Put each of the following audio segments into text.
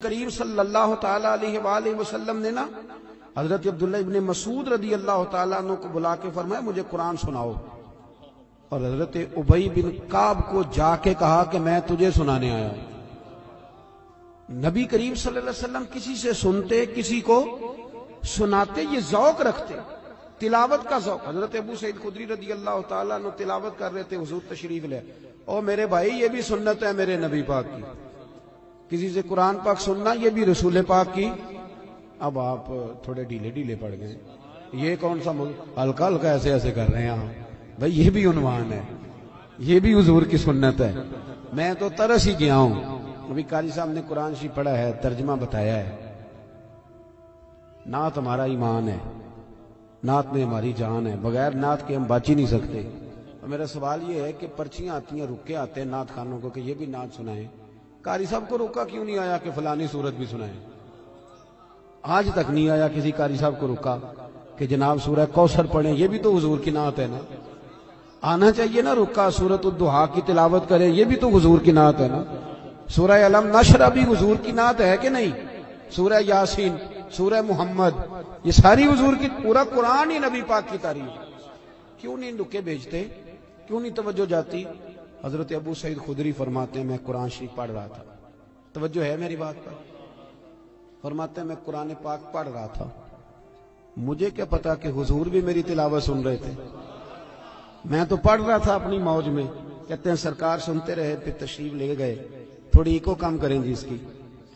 کریم صلی اللہ تعالیٰ علیہ وآلہ وسلم نے نا حضرت عبداللہ ابن مسعود رضی اللہ تعالیٰ عنہ کو بلا کے فرمایا مجھے قرآن سناؤ، اور حضرت ابی بن کعب کو جا کے کہا کہ میں تجھے سنانے آیا ہوں۔ نبی کریم صلی اللہ علیہ وسلم کسی سے سنتے، کسی کو سناتے، یہ ذوق رکھتے، تلاوت کا ذوق۔ حضرت ابو سعید خدری رضی اللہ تعالیٰ عنہ تلاوت کر رہے تھے، حضور تشریف لے، اور میرے بھائی یہ بھی سنت ہے میرے نبی پاک کی، کسی سے قرآن پاک سننا یہ بھی رسول پاک کی۔ اب آپ تھوڑے ڈھیلے پڑ گئے، یہ کون سا ہلکا ہلکا ایسے ایسے کر رہے ہیں آپ، بھائی یہ بھی عنوان ہے، یہ بھی حضور کی سنت ہے۔ میں تو ترس ہی گیا ہوں، ابھی قاری صاحب نے قرآن شریف پڑھا ہے، ترجمہ بتایا ہے۔ نعت ہمارا ایمان ہے، نعت میں ہماری جان ہے، بغیر نعت کے ہم بچ ہی نہیں سکتے۔ اور میرا سوال یہ ہے کہ پرچیاں آتی ہیں، رکے آتے ہیں نعت خانوں کو کہ یہ بھی نعت سنائیں، قاری صاحب کو روکا کیوں نہیں آیا کہ فلانی صورت بھی سنائیں؟ آج تک نہیں آیا کسی قاری صاحب کو روکا کہ جناب سورہ کوثر پڑھیں، یہ بھی تو حضور کی نعت ہے نا، آنا چاہیے نا۔ رکا سورۃ الضحیٰ کی تلاوت کریں، یہ بھی تو حضور کی نعت ہے نا۔ سورہ علم نشر بھی حضور کی نعت ہے کہ نہیں؟ سورہ یاسین، سورہ محمد، یہ ساری حضور کی، پورا قرآن ہی نبی پاک کی تعریف۔ کیوں نہیں رکے بھیجتے، کیوں نہیں توجہ جاتی؟ حضرت ابو سعید خدری فرماتے ہیں میں قرآن شریف پڑھ رہا تھا، توجہ ہے میری بات پر؟ فرماتے ہیں میں قرآن پاک پڑھ رہا تھا، مجھے کیا پتا کہ حضور بھی میری تلاوت سن رہے تھے، میں تو پڑھ رہا تھا اپنی موج میں۔ کہتے ہیں سرکار سنتے رہے، پھر تشریف لے گئے، تھوڑی ایکو کم کریں جی اس کی۔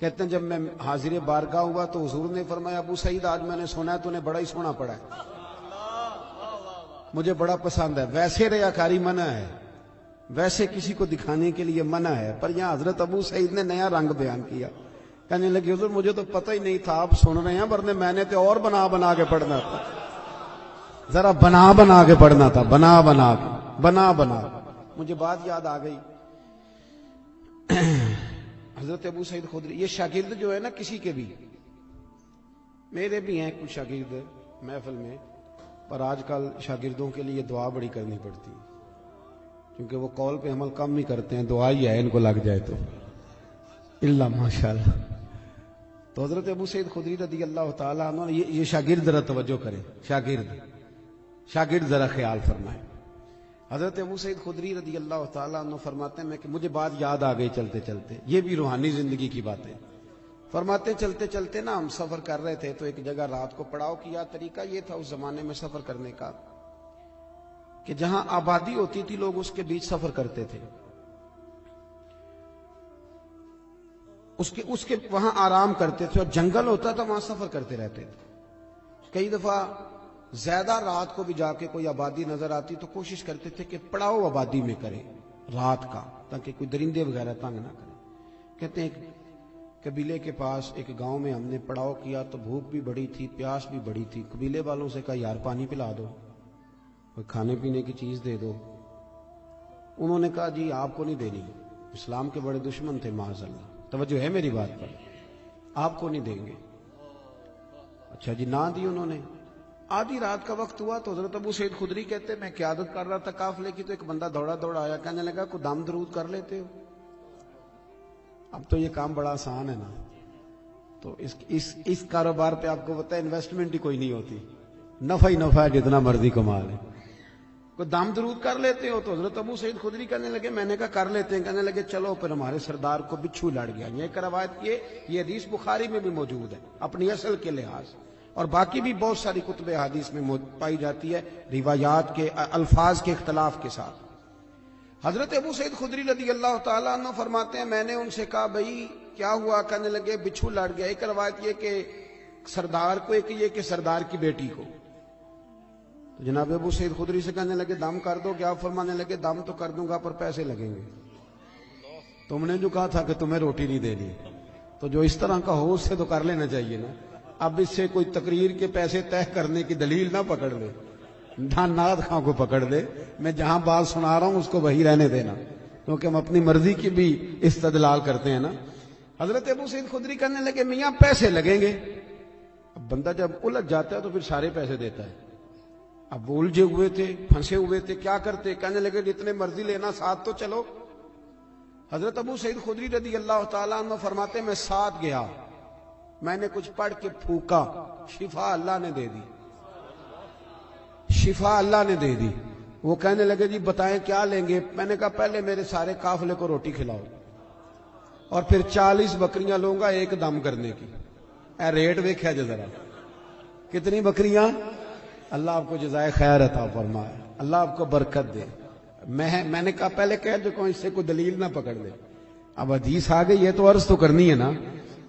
کہتے ہیں جب میں حاضر بارگاہ ہوا تو حضور نے فرمایا ابو سعید آج میں نے سنا ہے تو نے بڑا ہی سونا پڑھا ہے، مجھے بڑا پسند ہے۔ ویسے ریاکاری منع ہے، ویسے کسی کو دکھانے کے لیے منع ہے، پر یہاں حضرت ابو سعید نے نیا رنگ بیان کیا، کہنے لگے حضور مجھے تو پتہ ہی نہیں تھا آپ سن رہے ہیں، ورنہ میں نے تو اور بنا کے پڑھنا تھا، ذرا بنا کے پڑھنا تھا، بنا مجھے بات یاد آ گئی۔ حضرت ابو سعید خدری، یہ شاگرد جو ہے نا کسی کے بھی، میرے بھی ہیں کچھ شاگرد محفل میں، پر آج کل شاگردوں کے لیے دعا بڑی کرنی پڑتی ہے، کیونکہ وہ قول پہ عمل کم ہی کرتے ہیں، دعا ہی ہے ان کو لگ جائے تو اللہ ماشاءاللہ۔ تو حضرت ابو سعید خدری رضی اللہ تعالیٰ عنہ، یہ شاگرد ذرا توجہ کریں، شاگرد ذرا خیال فرمائیں۔ حضرت ابو سعید خدری رضی اللہ تعالیٰ عنہ فرماتے ہیں کہ مجھے بات یاد آ گئی چلتے چلتے، یہ بھی روحانی زندگی کی باتیں۔ فرماتے چلتے چلتے نا ہم سفر کر رہے تھے تو ایک جگہ رات کو پڑاؤ کیا۔ طریقہ یہ تھا اس زمانے میں سفر کرنے کا کہ جہاں آبادی ہوتی تھی لوگ اس کے بیچ سفر کرتے تھے، اس کے وہاں آرام کرتے تھے، اور جنگل ہوتا تھا وہاں سفر کرتے رہتے تھے۔ کئی دفعہ زیادہ رات کو بھی جا کے کوئی آبادی نظر آتی تو کوشش کرتے تھے کہ پڑاؤ آبادی میں کریں رات کا، تاکہ کوئی درندے وغیرہ تنگ نہ کریں۔ کہتے ہیں ایک قبیلے کے پاس ایک گاؤں میں ہم نے پڑاؤ کیا تو بھوک بھی بڑی تھی، پیاس بھی بڑی تھی۔ قبیلے والوں سے کہا یار پانی پلا دو، کوئی کھانے پینے کی چیز دے دو۔ انہوں نے کہا جی آپ کو نہیں دینی، اسلام کے بڑے دشمن تھے معاذ اللہ، توجہ ہے میری بات پر، آپ کو نہیں دیں گے۔ اچھا جی نہ دی انہوں نے۔ آدھی رات کا وقت ہوا تو حضرت ابو سعید خدری کہتے میں قیادت کر رہا تھا قافلے کی، تو ایک بندہ دوڑا آیا، کہنے لگا کوئی دم درود کر لیتے ہو؟ اب تو یہ کام بڑا آسان ہے نا، تو اس کاروبار پہ آپ کو پتہ ہے انویسٹمنٹ ہی کوئی نہیں ہوتی، نفع ہی نفع ہے، جتنا مرضی کما لے۔ کوئی دم درود کر لیتے ہو؟ تو حضرت ابو سعید خدری کہنے لگے میں نے کہا کر لیتے ہیں۔ کہنے لگے چلو، پھر ہمارے سردار کو بچھو لڑ گیا۔ یہ ایک روایت، یہ حدیث بخاری میں بھی موجود ہے اپنی اصل کے لحاظ، اور باقی بھی بہت ساری کتب حدیث میں پائی جاتی ہے، روایات کے الفاظ کے اختلاف کے ساتھ۔ حضرت ابو سعید خدری رضی اللہ تعالیٰ عنہ فرماتے ہیں میں نے ان سے کہا بھائی کیا ہوا؟ کہنے لگے بچھو لڑ گیا۔ ایک روایت یہ کہ سردار کو، ایک یہ کہ سردار کی بیٹی کو۔ تو جناب ابو سعید خدری سے کہنے لگے دم کر دو کیا؟ فرمانے لگے دم تو کر دوں گا پر پیسے لگیں گے، تم نے جو کہا تھا کہ تمہیں روٹی نہیں دینی، تو جو اس طرح کا ہو اس سے تو کر لینا چاہیے نا۔ اب اس سے کوئی تقریر کے پیسے طے کرنے کی دلیل نہ پکڑ لے، نہ ناد خاں کو پکڑ لے، میں جہاں بات سنا رہا ہوں اس کو وہی رہنے دینا، کیونکہ ہم اپنی مرضی کی بھی استدلال کرتے ہیں نا۔ حضرت ابو سعید خدری کہنے لگے میاں پیسے لگیں گے۔ اب بندہ جب الجھ جاتا ہے تو پھر سارے پیسے دیتا ہے۔ اب وہ الجھے ہوئے تھے، پھنسے ہوئے تھے، کیا کرتے؟ کہنے لگے جتنے مرضی لینا، ساتھ تو چلو۔ حضرت ابو سعید خدری رضی اللہ تعالیٰ عنہ فرماتے میں ساتھ گیا، میں نے کچھ پڑھ کے پھونکا، شفا اللہ نے دے دی، شفا اللہ نے دے دی۔ وہ کہنے لگے جی بتائیں کیا لیں گے؟ میں نے کہا پہلے میرے سارے قافلے کو روٹی کھلاؤ اور پھر 40 بکریاں لوں گا ایک دم کرنے کی۔ اے ریٹ ویکھیا جو ذرا، کتنی بکریاں؟ اللہ آپ کو جزائے خیر عطا فرمائے، اللہ آپ کو برکت دے۔ میں نے کہا پہلے کہہ جو کوئی اس سے کوئی دلیل نہ پکڑ لے، اب حدیث آ گئی ہے تو عرض تو کرنی ہے نا۔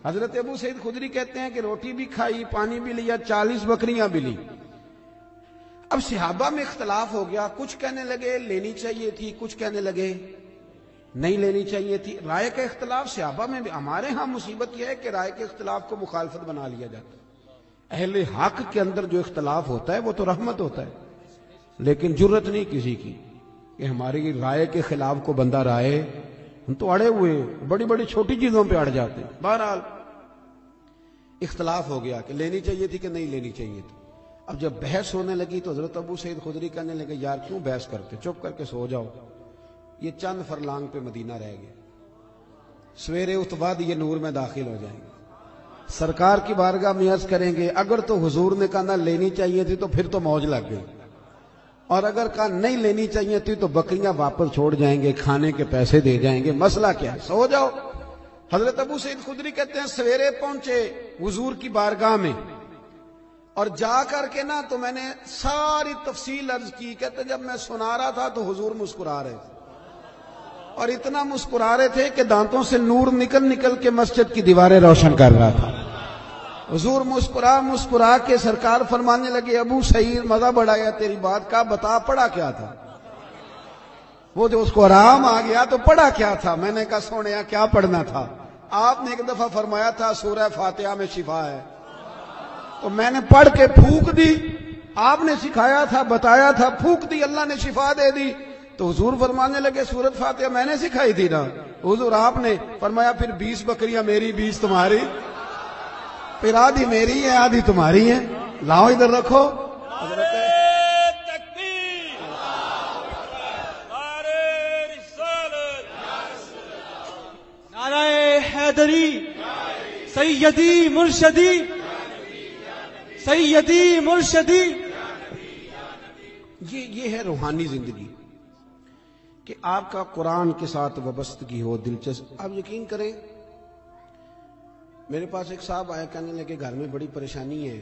حضرت ابو سعید خدری کہتے ہیں کہ روٹی بھی کھائی، پانی بھی لیا، 40 بکریاں بھی لی۔ اب صحابہ میں اختلاف ہو گیا، کچھ کہنے لگے لینی چاہیے تھی، کچھ کہنے لگے نہیں لینی چاہیے تھی۔ رائے کا اختلاف صحابہ میں بھی۔ ہمارے ہاں مصیبت یہ ہے کہ رائے کے اختلاف کو مخالفت بنا لیا جاتا ہے۔ اہل حق کے اندر جو اختلاف ہوتا ہے وہ تو رحمت ہوتا ہے، لیکن جرت نہیں کسی کی کہ ہماری رائے کے خلاف کو بندہ رائے، ہم تو اڑے ہوئے بڑی بڑی چھوٹی چیزوں پہ اڑ جاتے ہیں۔ بہرحال اختلاف ہو گیا کہ لینی چاہیے تھی کہ نہیں لینی چاہیے تھی۔ اب جب بحث ہونے لگی تو حضرت ابو سعید خدری کہنے لگے یار کیوں بحث کرتے، چپ کر کے سو جاؤ، یہ چند فرلانگ پہ مدینہ رہ گیا، سویرے اس بعد یہ نور میں داخل ہو جائیں گے، سرکار کی بارگاہ میں عرض کریں گے اگر تو حضور نے کہا نہ لینی چاہیے تھی تو پھر تو موج لگ گئی، اور اگر کہا نہیں لینی چاہیے تھی تو بکریاں واپس چھوڑ جائیں گے، کھانے کے پیسے دے جائیں گے، مسئلہ کیا ہے، سو جاؤ۔ حضرت ابو سعید خدری کہتے ہیں سویرے پہنچے حضور کی بارگاہ میں، اور جا کر کے نا تو میں نے ساری تفصیل عرض کی۔ کہتے جب میں سنا رہا تھا تو حضور مسکرا رہے تھے، اور اتنا مسکرا رہے تھے کہ دانتوں سے نور نکل نکل کے مسجد کی دیواریں روشن کر رہا تھا۔ حضور مسکرا مسکرا کے سرکار فرمانے لگے ابو سعید مزہ بڑا گیا تیری بات کا، بتا پڑھا کیا تھا؟ وہ جو اس کو آرام آ گیا تو پڑھا کیا تھا؟ میں نے کہا سونیا کیا پڑھنا تھا؟ آپ نے ایک دفعہ فرمایا تھا سورہ فاتحہ میں شفا ہے، تو میں نے پڑھ کے پھونک دی، آپ نے سکھایا تھا بتایا تھا، پھونک دی، اللہ نے شفا دے دی۔ تو حضور فرمانے لگے سورۃ فاتحہ میں نے سکھائی تھی نا؟ حضور آپ نے فرمایا پھر 20 بکریاں میری 20 تمہاری، پھر آدھی میری ہے آدھی تمہاری ہے، لاؤ ادھر رکھو۔ حضرت نعرہ حیدری، سیدی مرشدی، سیدی مرشدی۔ یہ ہے روحانی زندگی کہ آپ کا قرآن کے ساتھ وابستگی ہو، دلچسپ۔ آپ یقین کریں میرے پاس ایک صاحب آیا، کہنے لگے گھر میں بڑی پریشانی ہے،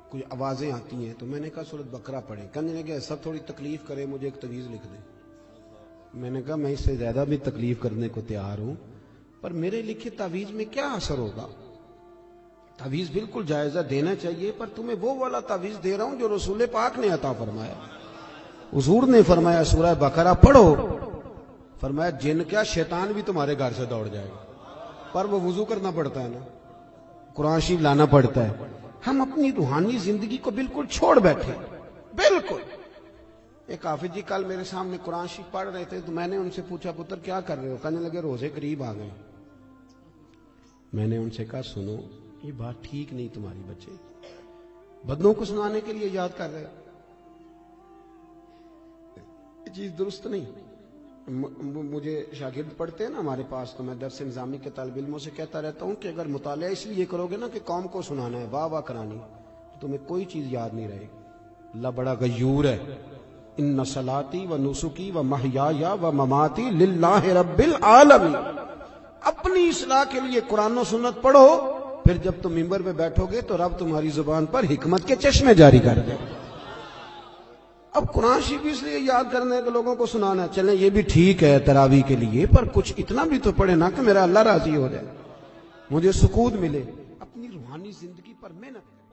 کچھ آوازیں آتی ہیں، تو میں نے کہا سورۃ بقرہ پڑھیں۔ کہنے لگے ایسا تھوڑی تکلیف کرے، مجھے ایک تعویذ لکھ دیں۔ میں نے کہا میں اس سے زیادہ بھی تکلیف کرنے کو تیار ہوں، پر میرے لکھے تعویذ میں کیا اثر ہوگا؟ تعویذ بالکل جائزہ دینا چاہیے، پر تمہیں وہ والا تعویذ دے رہا ہوں جو رسول پاک نے عطا فرمایا۔ حضور نے فرمایا سورہ بقرہ پڑھو، فرمایا جن کیا شیطان بھی تمہارے گھر سے دوڑ جائے گا، پر وہ وضو کرنا پڑتا ہے نا، قرآن شریف لانا پڑتا ہے۔ ہم اپنی روحانی زندگی کو بالکل چھوڑ بیٹھے، بالکل۔ ایک حافظ جی کل میرے سامنے قرآن شریف پڑھ رہے تھے، تو میں نے ان سے پوچھا پتر کیا کر رہے ہو؟ کہنے لگے روزے قریب آ گئے۔ میں نے ان سے کہا سنو یہ بات ٹھیک نہیں تمہاری، بچے بدنوں کو سنانے کے لیے یاد کر رہے، یہ چیز درست نہیں۔ مجھے شاگرد پڑھتے ہیں نا ہمارے پاس، تو میں درس نظامی کے طالب علموں سے کہتا رہتا ہوں کہ اگر مطالعہ اس لیے کرو گے نا کہ قوم کو سنانا ہے، واہ واہ کرانی، تو تمہیں کوئی چیز یاد نہیں رہے گی۔ اللہ بڑا غیور ہے، ان صلاتی و نسکی و محیای و مماتی للہ رب العالمین۔ اپنی اصلاح کے لیے قرآن و سنت پڑھو، پھر جب تم ممبر پہ بیٹھو گے تو رب تمہاری زبان پر حکمت کے چشمے جاری کر دے۔ اب قرآن شریف اس لیے یاد کرنے کے لوگوں کو سنانا، چلیں یہ بھی ٹھیک ہے تراویح کے لیے، پر کچھ اتنا بھی تو پڑھے نا کہ میرا اللہ راضی ہو جائے، مجھے سکون ملے۔ اپنی روحانی زندگی پر محنت